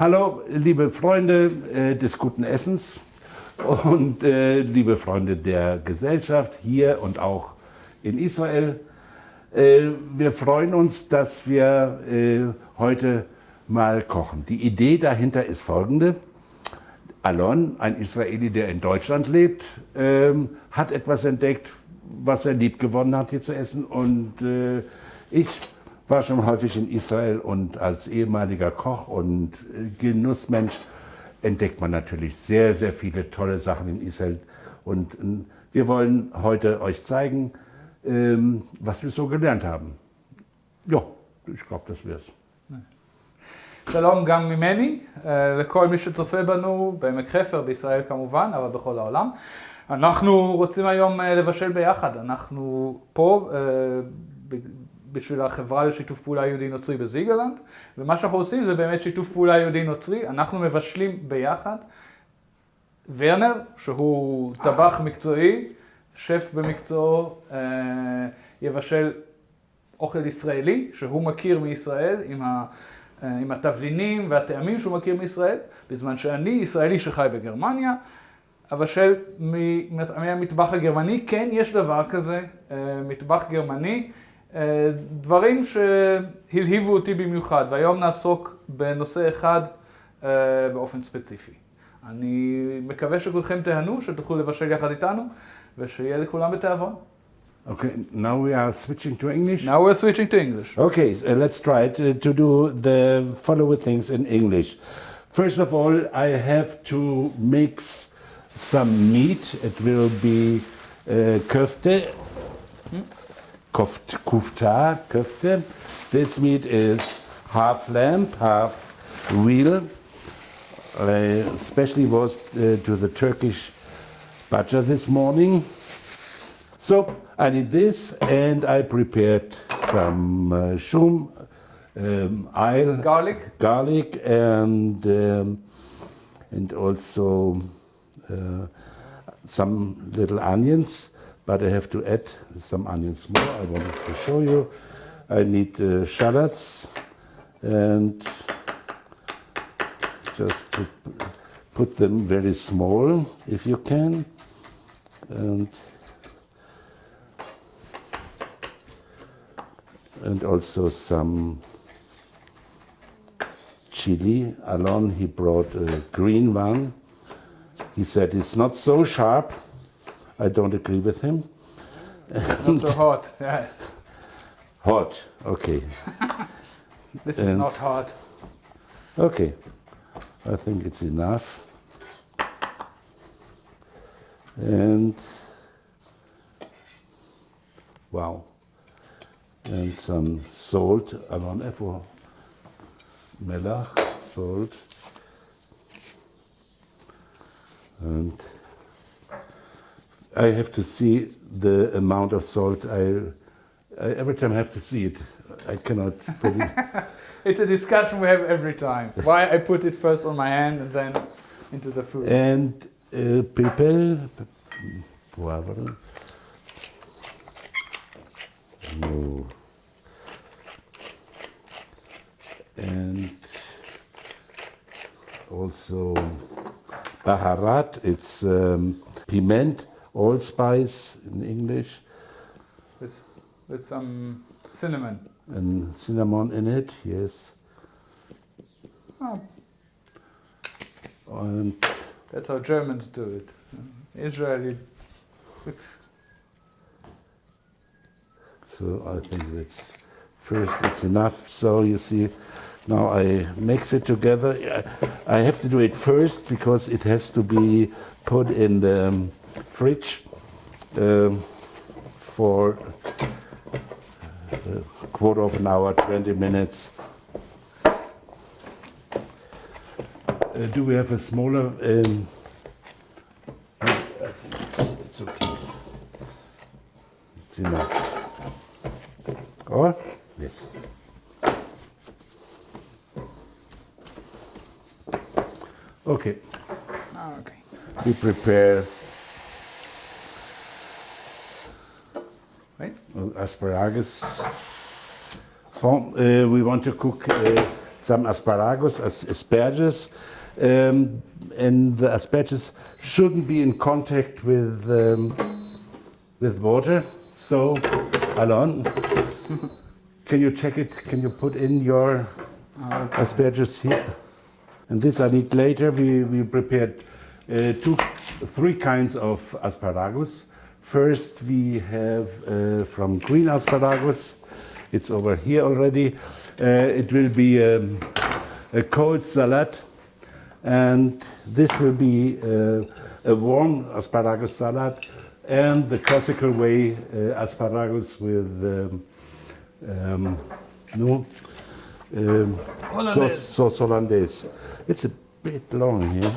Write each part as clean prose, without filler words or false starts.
Hallo, liebe Freunde des guten Essens und liebe Freunde der Gesellschaft hier und auch in Israel. Wir freuen uns, dass wir heute mal kochen. Die Idee dahinter ist folgende. Allon, ein Israeli, der in Deutschland lebt, hat etwas entdeckt, was er lieb gewonnen hat, hier zu essen. Und ich war schon häufig in Israel und als ehemaliger Koch und Genussmensch entdeckt man natürlich sehr, sehr viele tolle Sachen in Israel. Und wir wollen heute euch zeigen, was wir so gelernt haben. Ja, ich glaube, das wär's. שלום גם ממני, לכל מי שצופה בנו בעמק חפר, בישראל כמובן, אבל בכל העולם. אנחנו רוצים היום לבשל ביחד, אנחנו פה בשביל החברה לשיתוף פעולה יהודי-נוצרי בזיגלנד, ומה שאנחנו עושים זה באמת שיתוף פעולה יהודי-נוצרי, אנחנו מבשלים ביחד. ורנר, שהוא טבח מקצועי, שף במקצועו, יבשל אוכל ישראלי, שהוא מכיר מישראל עם התבלינים והטעמים שהוא מכיר מישראל, בזמן שאני ישראלי שחי בגרמניה, אבשל מטעמי המטבח הגרמני. כן, יש דבר כזה, מטבח גרמני, דברים שהלהיבו אותי במיוחד, והיום נעסוק בנושא אחד באופן ספציפי. אני מקווה שכולכם תהנו, שתוכלו לבשל יחד איתנו, ושיהיה לכולם בתיאבון. Okay, now we are switching to English. Now we're switching to English. Okay, so let's try to do the following things in English. First of all, I have to mix some meat. It will be köfte, köfte. This meat is half lamb, half veal. I especially was to the Turkish butcher this morning. So I did this, and I prepared some shum, garlic, and also some little onions. But I have to add some onions more. I wanted to show you. I need shallots, and just to put them very small, if you can, and also some chili. Allon, he brought a green one. He said it's not so sharp. I don't agree with him. Not so hot, yes. Hot, okay. This is not hot. Okay, I think it's enough. And wow. And some salt, Allon Efo, melach, salt, and I have to see the amount of salt. I every time I have to see it. I cannot put it. It's a discussion we have every time. Why I put it first on my hand and then into the food. And pipel, poivre. No. And also baharat, it's piment, allspice in English. With some cinnamon. And cinnamon in it, yes. Oh. And that's how Germans do it. Israeli. So I think it's first it's enough. So you see, now I mix it together. I have to do it first because it has to be put in the fridge for a quarter of an hour, 20 minutes. Do we have a smaller? I think it's okay. It's enough. Or? Yes. Okay. Okay. We prepare asparagus. We want to cook some asparagus, asparagus, and the asparagus shouldn't be in contact with water. So, Allon, can you check it? Can you put in your asparagus here? And this I need later. We prepared 3 kinds of asparagus. First, we have from green asparagus. It's over here already. It will be a cold salad, and this will be a warm asparagus salad, and the classical way asparagus with sauce hollandaise. It's a bit long here.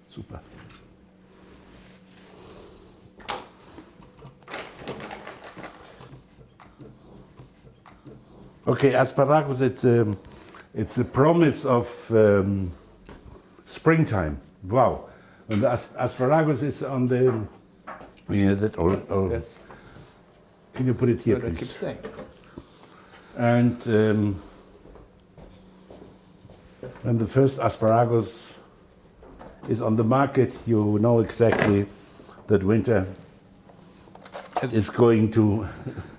Super. Okay, asparagus, it's a promise of springtime. Wow. And the asparagus is on the, Yes. Can you put it here, What I keep please? saying. And when the first asparagus is on the market, you know exactly that winter is going to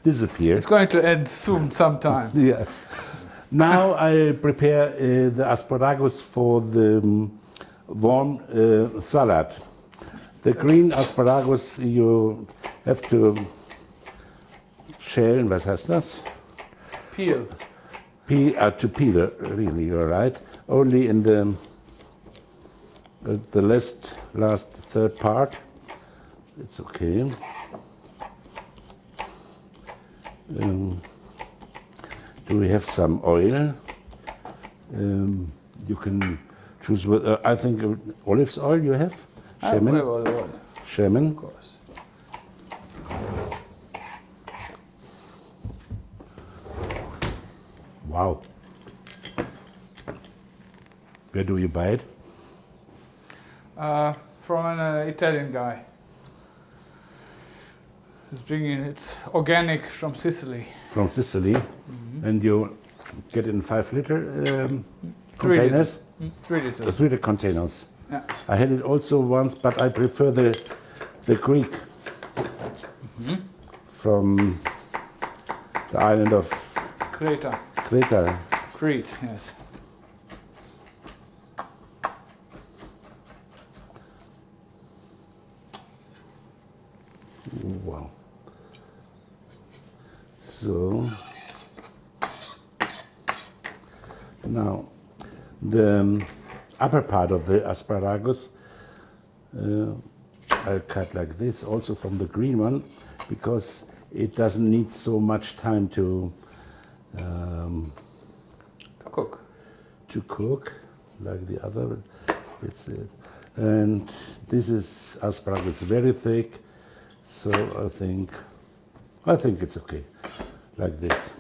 disappear. It's going to end soon sometime. Yeah. Now I prepare the asparagus for the warm salad. The green asparagus you have to schälen. Was heißt das? Peel. To peel, really, you're right. Only in the last third part. It's okay. Do we have some oil? You can choose with, I think, olive oil you have? Shemen? Well, Shemen. of course. Wow. Where do you buy it? From an Italian guy. He's bringing it's organic from Sicily. From Sicily. And you get in 5 liter 3 containers? liters. 3 liters. 3 liter containers. Yeah. I had it also once, but I prefer the Greek from the island of Creta. Creta. Crete, yes. Wow. So now the upper part of the asparagus I'll cut like this, also from the green one, because it doesn't need so much time to Cook. like the other. It's it. And this is asparagus, very thick, so I think it's okay, like this.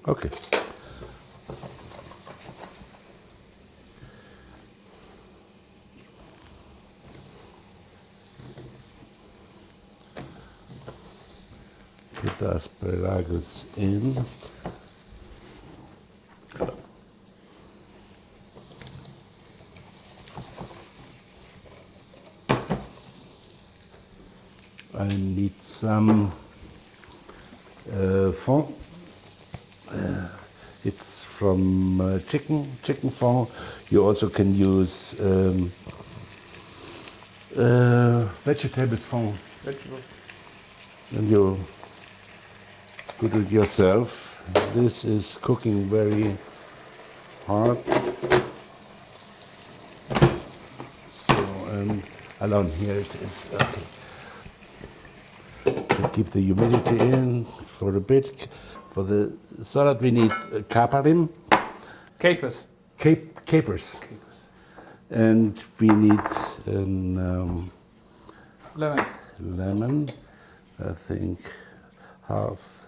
Okay. Put the asparagus in. I need some fond. It's from chicken fond. You also can use vegetables fond. Vegetables. And you put it yourself. This is cooking very hard. So, Allon, here it is. Okay. To keep the humidity in for a bit. For the salad, we need kaparim. Capers. Capers. And we need Lemon. lemon. I think half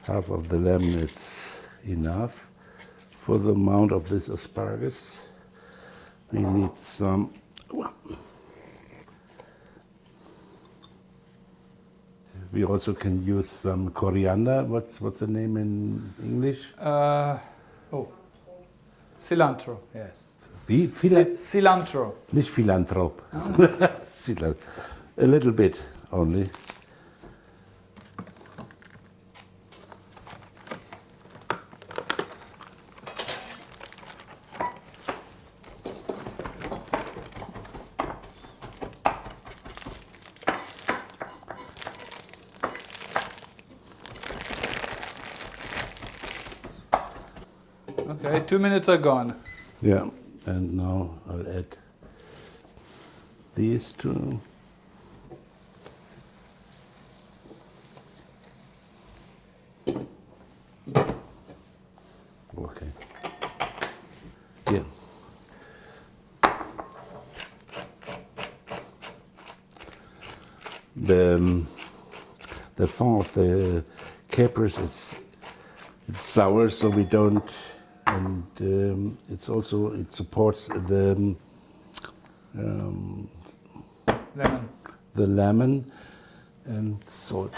of the lemon is enough for the amount of this asparagus. We need some. We also can use some coriander. What's the name in English? Cilantro, yes. Wie? Cilantro. Nicht Philanthrop. A little bit only. Okay, 2 minutes are gone. Yeah, and now I'll add these two. Okay. Yeah. The fond of the capers is sour, so we don't. And it supports the Lemon. The lemon and salt.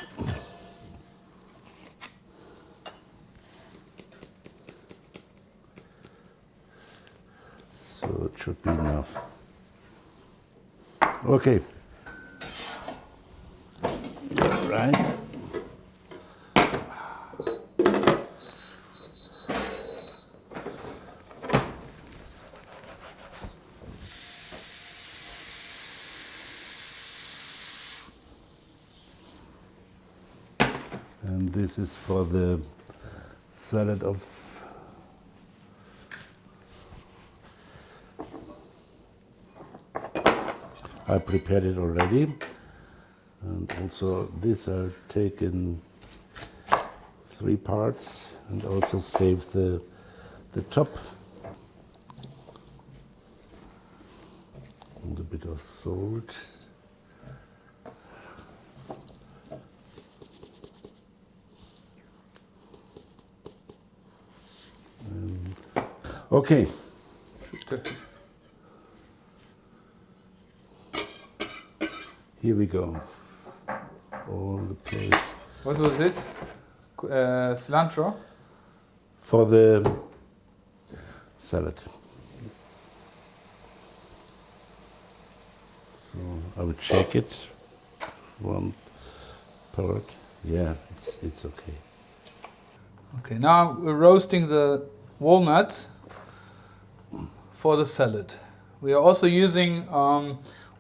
So it should be enough. Okay. All right. And this is for the salad of I prepared it already, and also this I'll take in 3 parts and also save the top and a bit of salt. Okay. Here we go. All the place. What was this? Cilantro? For the salad. So I will check it. 1 part. Yeah, it's okay. Okay, now we're roasting the walnuts for the salad. We are also using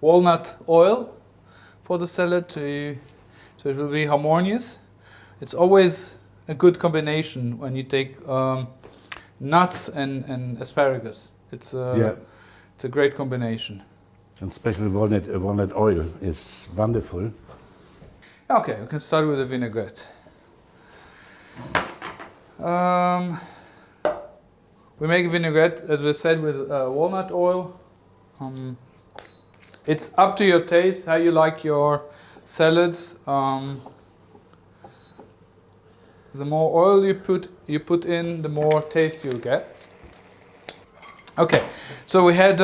walnut oil for the salad so it will be harmonious. It's always a good combination when you take nuts and asparagus. It's a great combination. And especially walnut oil is wonderful. Okay, we can start with the vinaigrette. We make vinaigrette, as we said, with walnut oil. It's up to your taste, how you like your salads. The more oil you put in, the more taste you'll get. Okay, so we had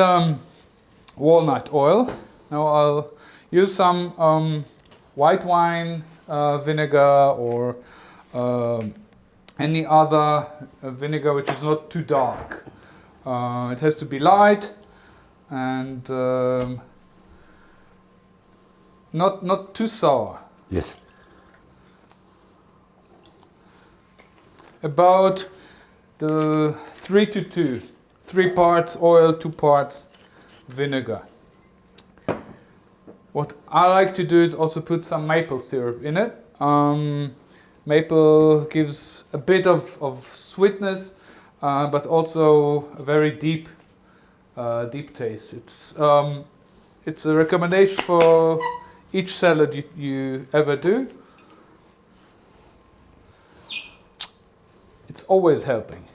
walnut oil. Now I'll use some white wine vinegar or any other vinegar which is not too dark. It has to be light and not too sour. Yes. About the 3 to 2. 3 parts oil, 2 parts vinegar. What I like to do is also put some maple syrup in it. Maple gives a bit of sweetness, but also a very deep taste. It's a recommendation for each salad you ever do. It's always helping.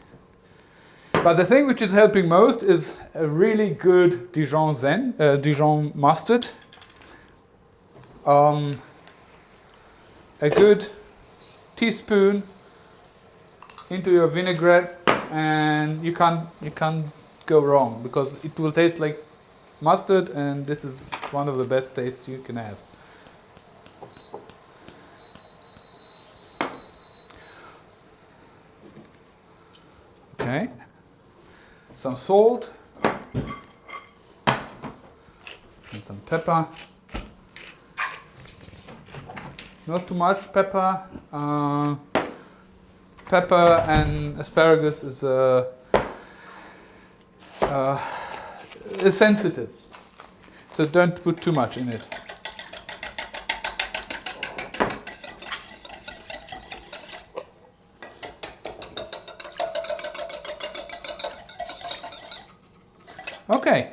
But the thing which is helping most is a really good Dijon mustard. A good teaspoon into your vinaigrette, and you can go wrong because it will taste like mustard, and this is one of the best tastes you can have. Okay, some salt and some pepper. Not too much pepper. Pepper and asparagus is sensitive, so don't put too much in it. Okay,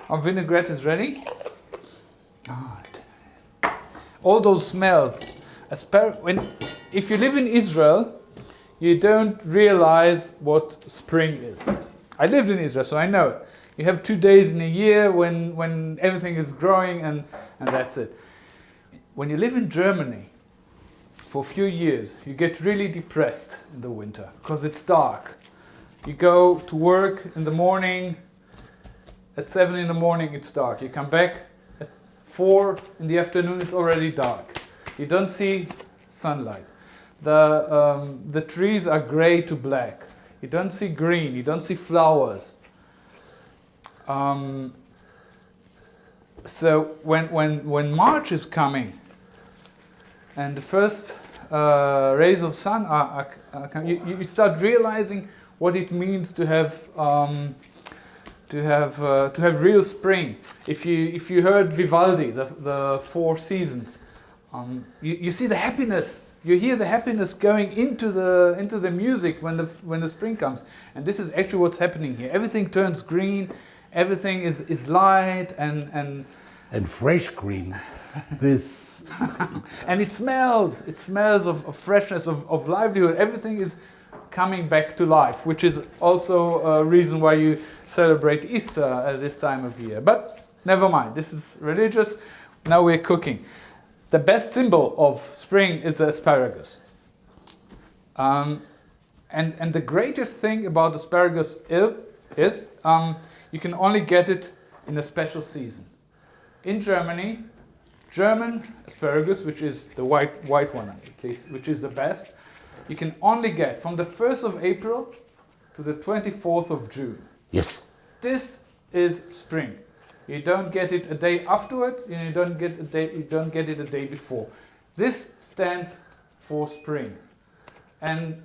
our vinaigrette is ready. All those smells. If you live in Israel, you don't realize what spring is. I lived in Israel, so I know it. You have 2 days in a year when everything is growing, and that's it. When you live in Germany for a few years, you get really depressed in the winter because it's dark. You go to work in the morning, at 7 in the morning it's dark. You come back at 4 in the afternoon, it's already dark. You don't see sunlight. The trees are gray to black. You don't see green, you don't see flowers. So when March is coming and the first rays of sun are coming, you start realizing what it means to have real spring. If you heard Vivaldi, the 4 seasons, you see the happiness. You hear the happiness going into the music when the spring comes, and this is actually what's happening here. Everything turns green, everything is light and fresh green. This and it smells of freshness, of livelihood. Everything is coming back to life, which is also a reason why you celebrate Easter at this time of year. But never mind, this is religious. Now we're cooking. The best symbol of spring is the asparagus. And the greatest thing about asparagus is you can only get it in a special season. In Germany, German asparagus, which is the white one at least, which is the best, you can only get from the 1st of April to the 24th of June. Yes. This is spring. You don't get it a day afterwards, and you don't get it a day before. This stands for spring. And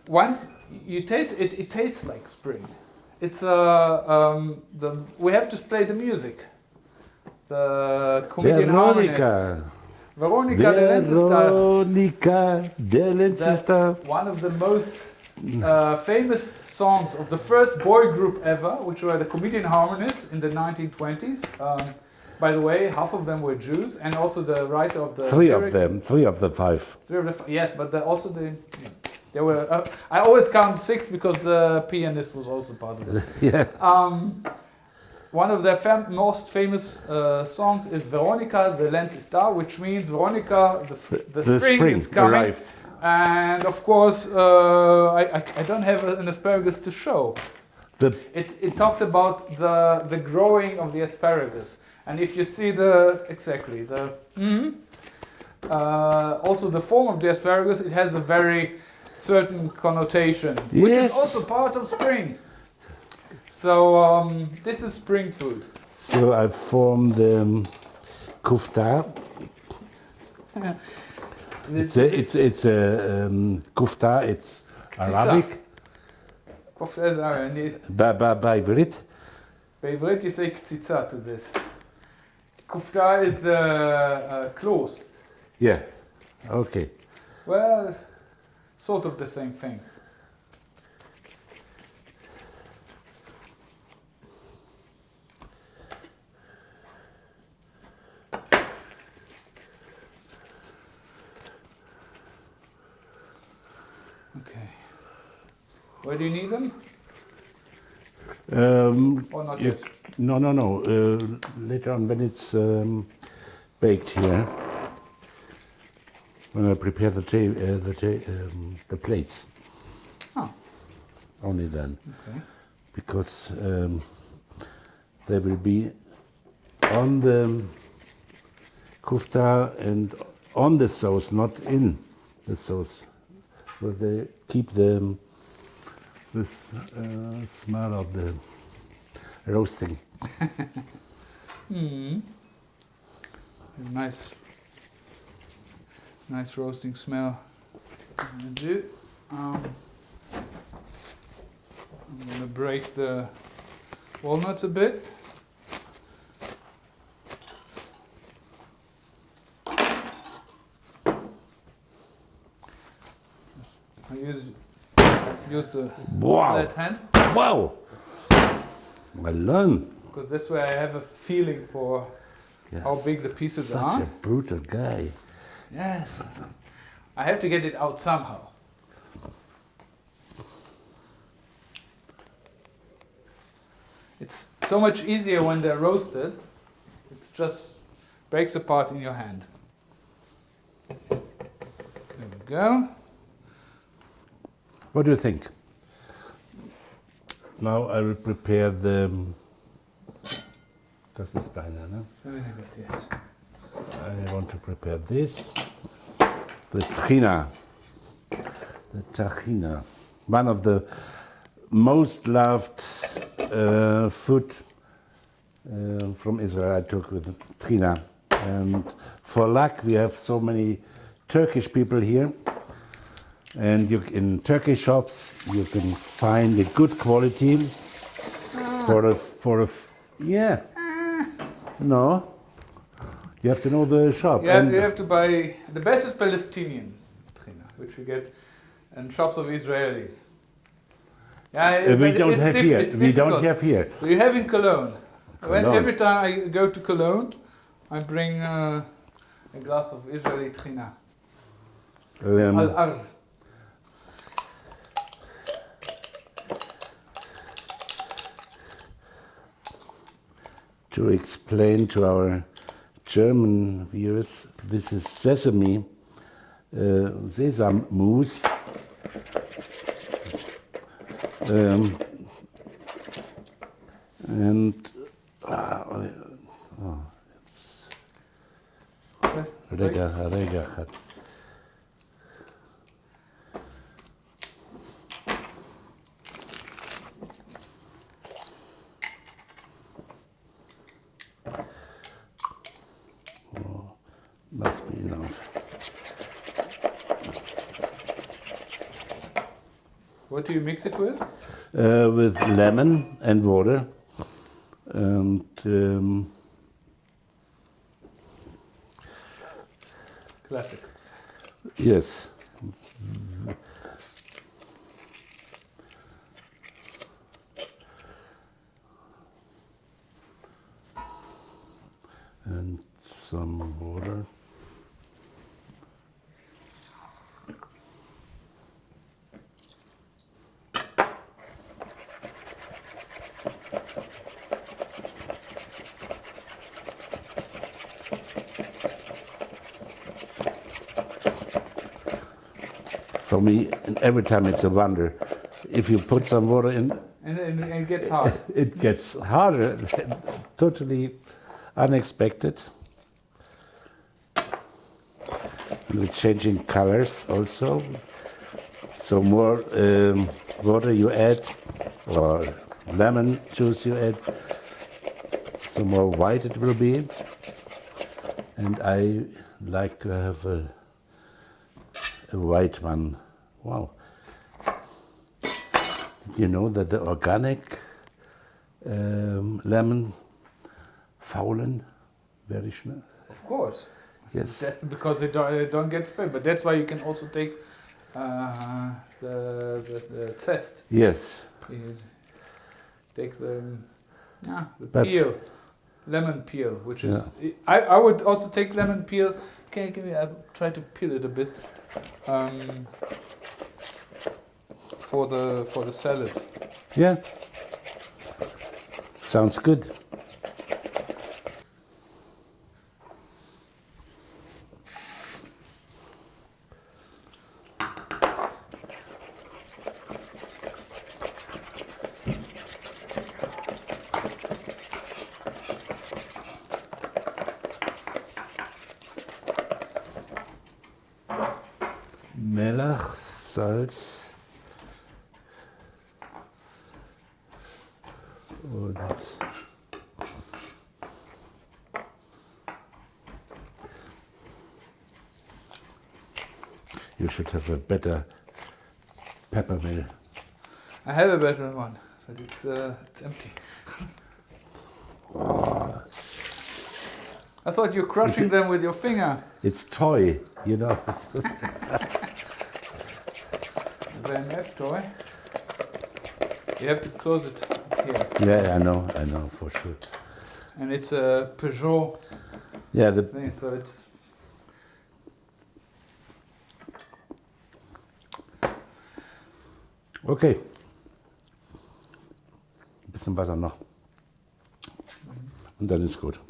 once you taste it, it tastes like spring. It's we have to play the music. The comedian harmonist. Veronica, der Lenzenster. One of the most famous songs of the first boy group ever, which were the comedian harmonists in the 1920s. By the way, half of them were Jews, and also the writer of the Three lyrics. of them, 3 of the 5. Yes, but there were. I always count 6 because the pianist was also part of it. Yeah. One of their most famous songs is Veronica, the Lenz ist da, which means Veronica, the spring is coming. Arrived. And of course, I don't have an asparagus to show. It talks about the growing of the asparagus. And if you see also the form of the asparagus, it has a very certain connotation, which is also part of spring. So this is spring food. So I formed kufta. It's a kufta. It's Arabic. Kufta is Arabic. By By you say ktsitsa to this. Kufta is the close. Yeah. Okay. Well, sort of the same thing. Okay. Where do you need them? Or not yet? No. Later on, when it's baked here, when I prepare the plates. Oh, Only then. okay. Because they will be on the kufta and on the sauce, not in the sauce. But they keep this smell of the roasting. Nice roasting smell. I'm gonna break the walnuts a bit. I use the flat hand. Wow! Well done. Because this way I have a feeling for how big the pieces Such are. a brutal guy. Yes. I have to get it out somehow. It's so much easier when they're roasted. It just breaks apart in your hand. There we go. What do you think? Now I will prepare the. Das ist deiner, ne? Yes. I want to prepare this. The tahina. The tahina. One of the most loved food from Israel I took with tahina. And for luck, we have so many Turkish people here. And in Turkish shops, you can find a good quality yeah. No. You have to know the shop. Yeah, you have to buy, the best is Palestinian tahina, which we get in shops of Israelis. Yeah, we don't have here. We don't have here. We have in Cologne. Cologne. Every time I go to Cologne, I bring a glass of Israeli tahina. Al-Arz. To explain to our German viewers, this is sesame, sesam mousse. It's lecker. Must be enough. What do you mix it with? With lemon and water. And Classic. yes. And some water. For me, and every time it's a wonder. If you put some water in, And it gets hard. it gets harder, totally unexpected. We're changing colors also. So more water you add, or lemon juice you add, so more white it will be. And I like to have a white one. Wow. Did you know that the organic lemons faulen very schnell? Of course. Yes. Because they don't get sprayed. But that's why you can also take the zest. Yes. You take the But- peel, lemon peel, which is. I would also take lemon peel. Okay, I'll try to peel it a bit. For the salad. Yeah. Sounds good. Melach, Salz und you should have a better pepper mill. I have a better one, but it's empty. I thought you're crushing them with your finger. It's toy, you know. VMF toy. You have to close it here. Yeah, I know, for sure. And it's a Peugeot Yeah, thing, so it's... Okay. Ein bisschen Wasser noch. Und dann ist gut.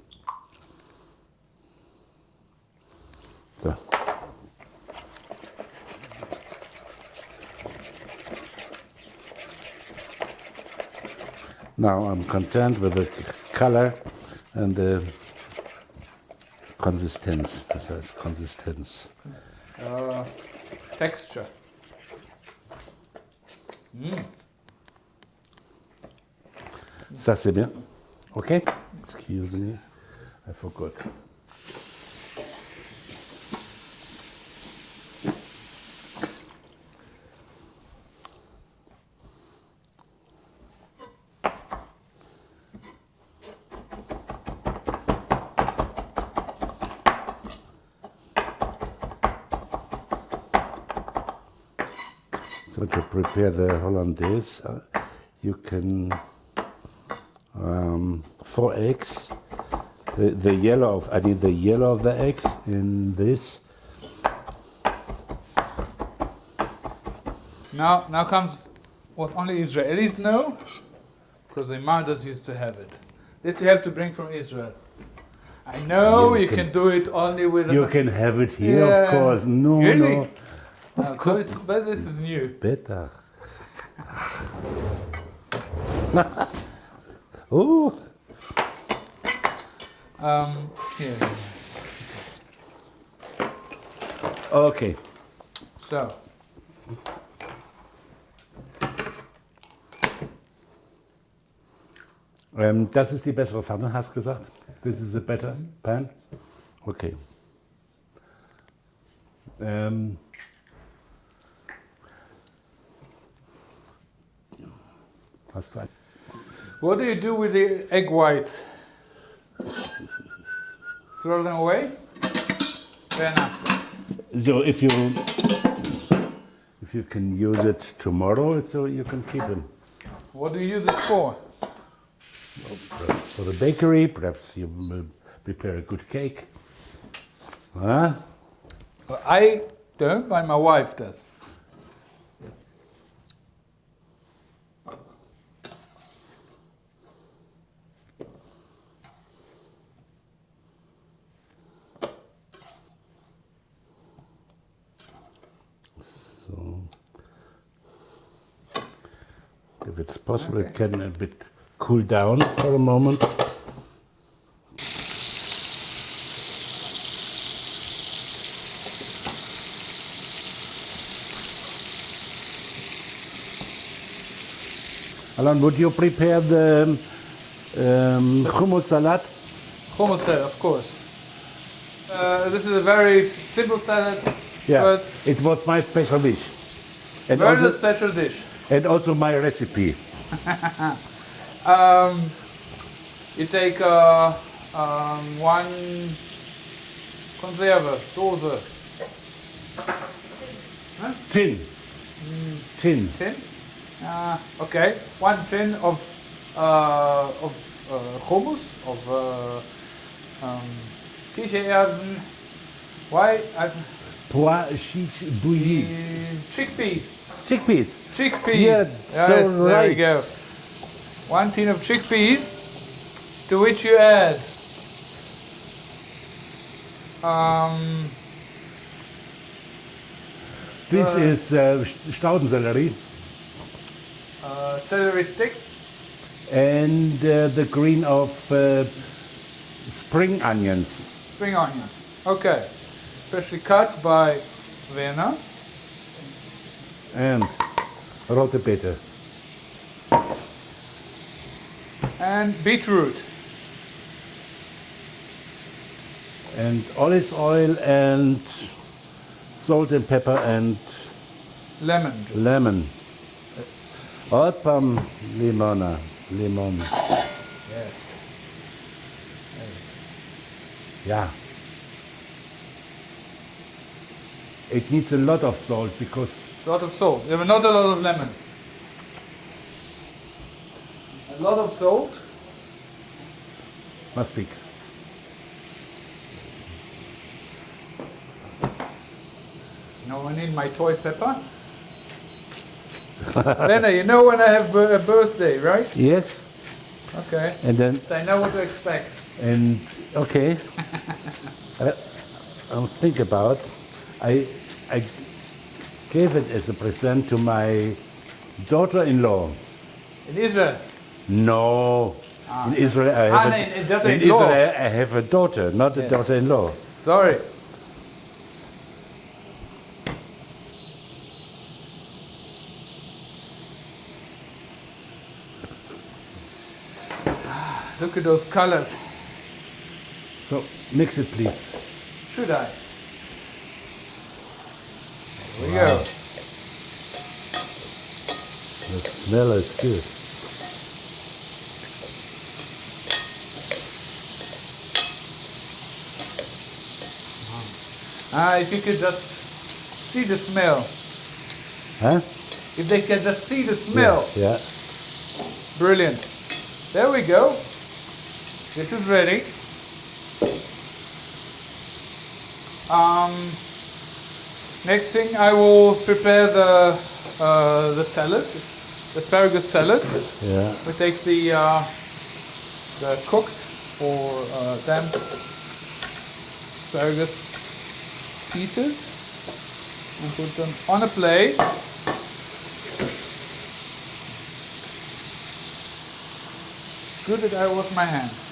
So. Now I'm content with the color and the Konsistenz. Das heißt Konsistenz. Texture. Sagst du mir? Okay? Excuse me, I forgot. So to prepare the Hollandaise, you can 4 eggs. The yellow of the yellow of the eggs in this. Now comes what only Israelis know, because their mothers used to have it. This you have to bring from Israel. I know you can do it only with. You can have it here, Yeah. of course. No, Really? no. But this is new. Better. Oh. Here. Okay. So. Das ist die bessere Pfanne, hast du gesagt? This is a better pan? Okay. Hast du ein? What do you do with the egg whites? Throw them away? Fair enough. So if you can use it tomorrow, so you can keep them. What do you use it for? For the bakery, perhaps you will prepare a good cake. Huh? Well, I don't, but my wife does. So, if it's possible, it can a bit cool down for a moment. Allon, would you prepare the hummus salad? Hummus salad, of course. This is a very simple salad. Yeah, But it was my special dish. And very also, special dish. and also my recipe. You take one Konserve, Dose. Tin. Tin. Tin? Okay, 1 tin of hummus, of Kichererbsen. Why? Pois chiche bouillie. Chickpeas. Chickpeas. Chickpeas. Yeah, Yes, so there right. we go. 1 tin of chickpeas, to which you add This is Staudensellerie celery sticks, and the green of spring onions. spring onions. Okay, freshly cut by Werner. And rote Beete. And beetroot. And olive oil and salt and pepper and Lemon juice. lemon. Opam limona. Limon. Yes. Yeah. It needs a lot of salt because Sort of salt. Yeah, but not a lot of lemon. A lot of salt. must be. Now I need my toy pepper. Lena, you know when I have a birthday, right? Yes. Okay. And then I know what to expect. and okay. I'll think about. I gave it as a present to my daughter-in-law. In Israel. No. In Israel, in daughter-in-law. Israel, I have a daughter, not a daughter-in-law. Sorry. Look at those colors. So mix it, please. Should I? Here we go. The smell is good. If you could just see the smell. Huh? If they can just see the smell. Yeah. Brilliant. There we go. This is ready. Next thing, I will prepare the salad, asparagus salad. Yeah. We take the cooked or damp asparagus pieces and put them on a plate. Good that I wash my hands.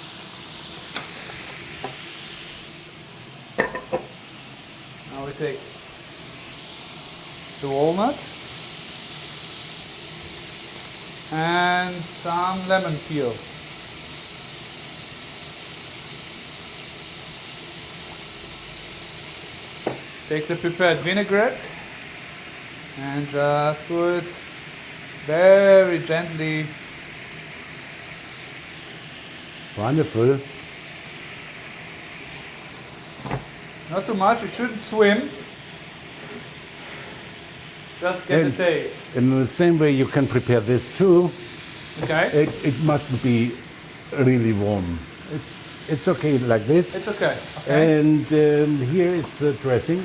Now we take the walnuts and some lemon peel. Take the prepared vinaigrette and just put very gently. Wonderful. Not too much, it shouldn't swim. Just get And- the taste. In the same way, you can prepare this too. Okay? It mustn't be really warm. It's okay like this. It's okay. Okay. And here it's dressing.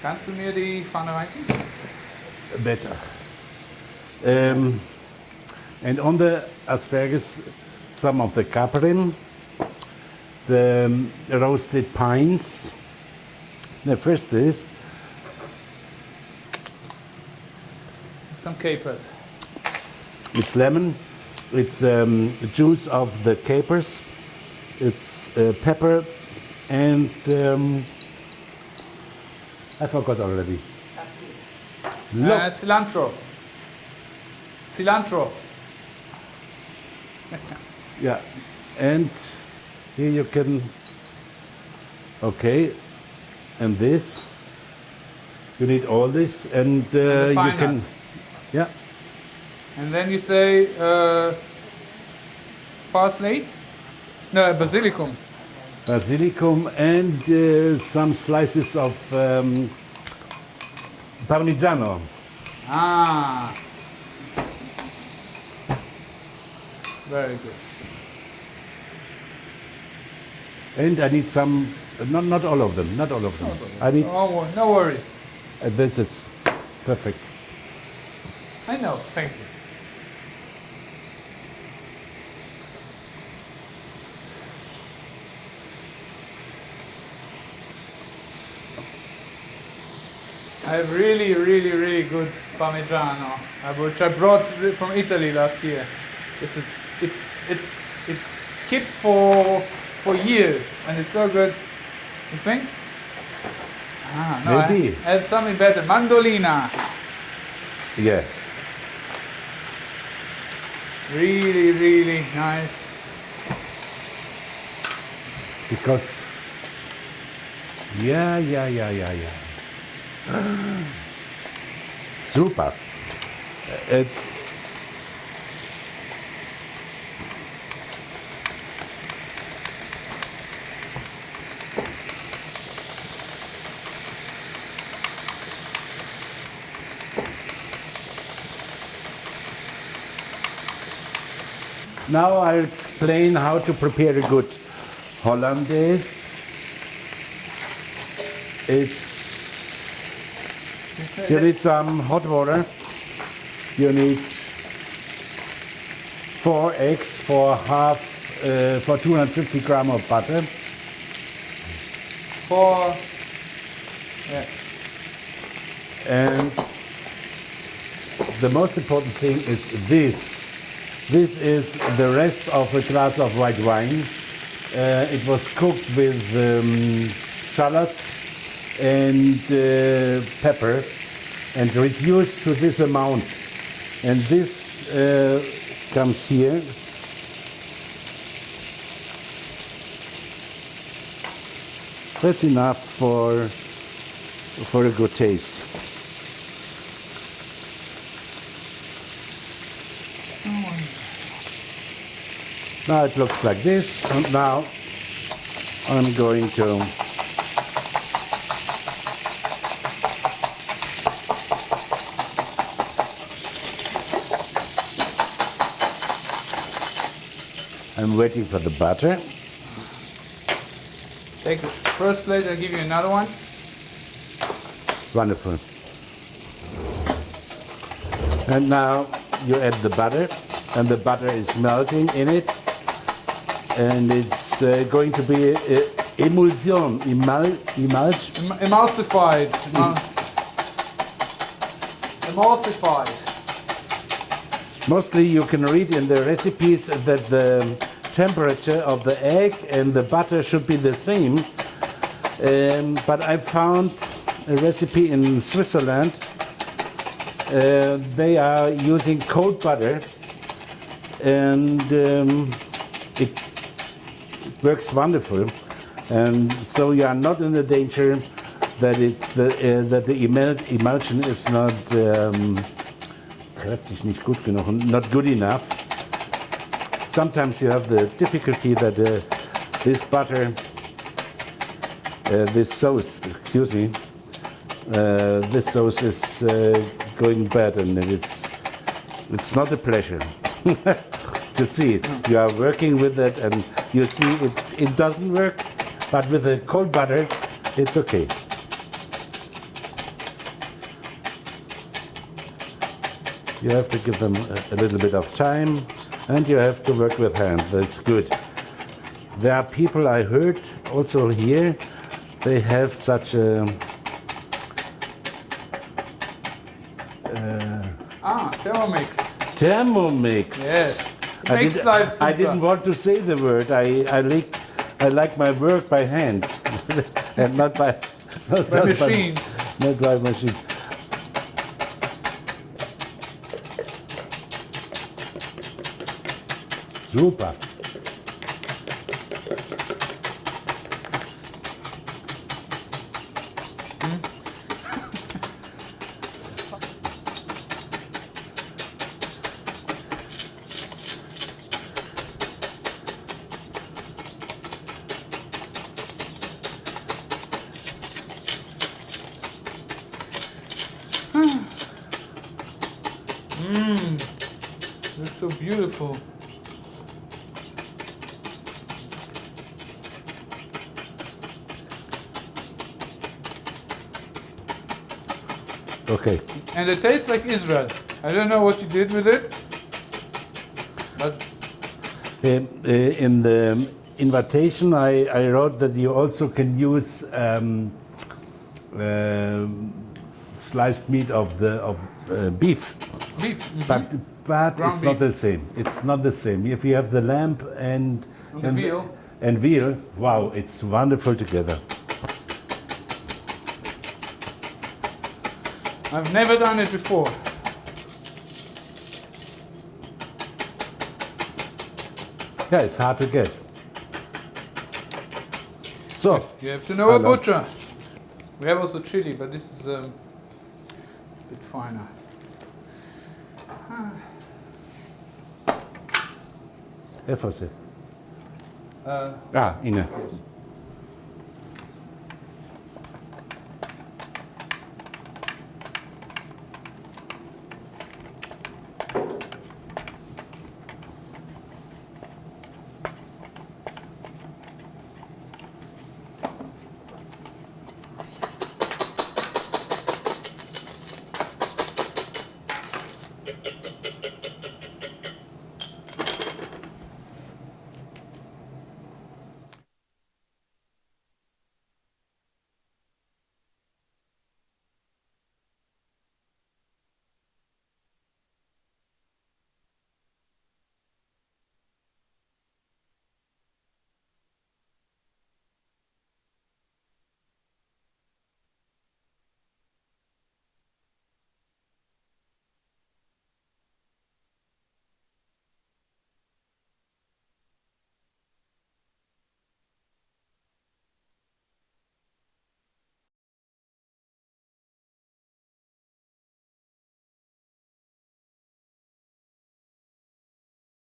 Kannst du mir die Pfanne reichen? Better. And on the asparagus, some of the caprin, the roasted pines. No, first this. Some capers. It's lemon. It's juice of the capers. It's pepper, and I forgot already. Look, Cilantro. Cilantro. yeah, and here you can. Okay, and this. You need all this, and the you pine can. nuts. Yeah, And then you say parsley? No, basilicum. basilicum, and some slices of Parmigiano. Ah. Very good. And I need some, not all of them, not all of them. I need, Oh, no worries. this is perfect. I know, thank you. I have really, really, really good Parmigiano, which I brought from Italy last year. This is it keeps for years, and it's so good. You think? No, Maybe. I have something better. Mandolina. Yeah. Really, really nice. Because, yeah. Super. Now I'll explain how to prepare a good Hollandaise. You need some hot water. You need 4 eggs for 250 grams of butter. And the most important thing is this. This is the rest of a glass of white wine. It was cooked with shallots and pepper and reduced to this amount. And this comes here. That's enough for a good taste. Now it looks like this, and now I'm going to I'm waiting for the butter. Take the first plate, I'll give you another one. Wonderful. And now you add the butter, and the butter is melting in it. And it's going to be emulsion, Emulsified. Emulsified. Mostly you can read in the recipes that the temperature of the egg and the butter should be the same. But I found a recipe in Switzerland. They are using cold butter, and it works wonderful. And so you are not in the danger that that the emulsion is not kräftig, nicht gut genug, not good enough. Sometimes you have the difficulty that this butter, this sauce, excuse me, this sauce is going bad, and it's not a pleasure to see it. You are working with it, and you see it doesn't work, but with the cold butter, it's okay. You have to give them a little bit of time, and you have to work with hand. That's good. There are people I heard also here, they have such a Thermomix. Thermomix. Yes. It makes life simpler. I didn't want to say the word. I like my work by hand, and not by machines. Not by machines. Super. Looks so beautiful. Okay. And it tastes like Israel. I don't know what you did with it, but in the invitation, I wrote that you also can use sliced meat of beef. beef. But Ground it's not beef. the same. It's not the same. If you have the lamb and veal. and veal, wow, it's wonderful together. I've never done it before. Yeah, it's hard to get. So, You have to know a butcher. We have also chili, but this is a bit finer. Hefer. Uh, Ine.